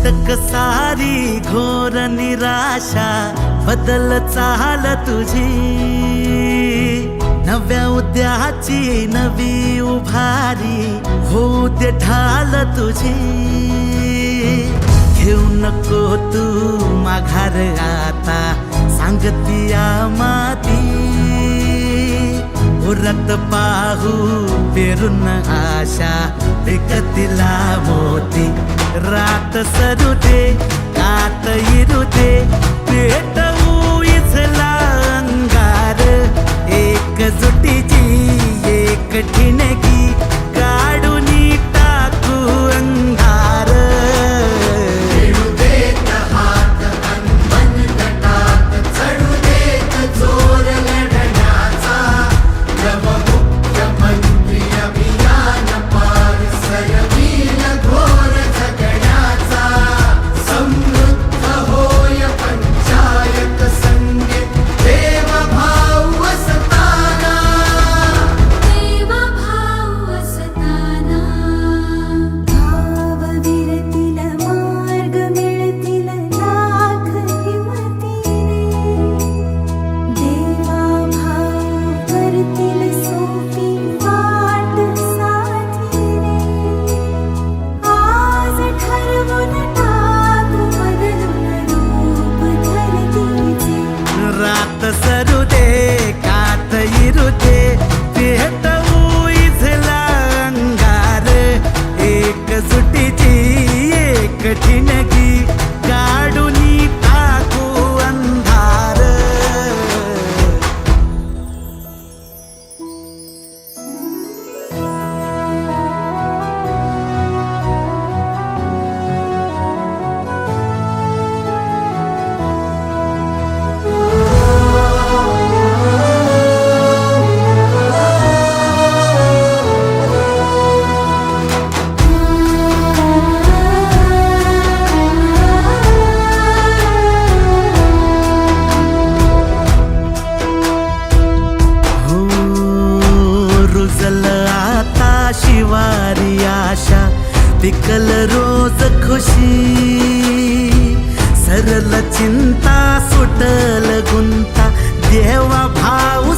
अटक सारी घोर निराशा बदल चाल तुझी, नव्या उद्याची नवी उभारी होऊ दे ढाल तुझी। घेऊ नको तू माघार आता सांगतिया माती, उरत पाहू पेरून आशा विकतिला मोती। रात सरू दे कात इरू दे पेटवू इथला अंगार, एकजुटीची एक ठिणगी काढून टाकू अंधार। खेळू देत हात अनमन तटात, चढू देत जोर लढण्याचा। नवमुख्यमंत्री अभियान पार सरवील घोर जगण्याचा। समृद्ध होय पंचायत संगीत देवभाव असताना, देवभाव असताना। भावविरतील मार्ग मिळतील लाख हिमतीने, देवाभाव करतील सोपी वाट साथीने। आज ठरवून टाकू बदलून रूप धरतीचे, रात सरू दे कात इरू दे पेटवू इथला अंगार, एकजुटीची एक ठिणगी काढून टाकू अंधार। रुजल आता शिवारी आशा, पिकल रोज खुशी। सरल चिंता सुटल गुंता देवा भाऊ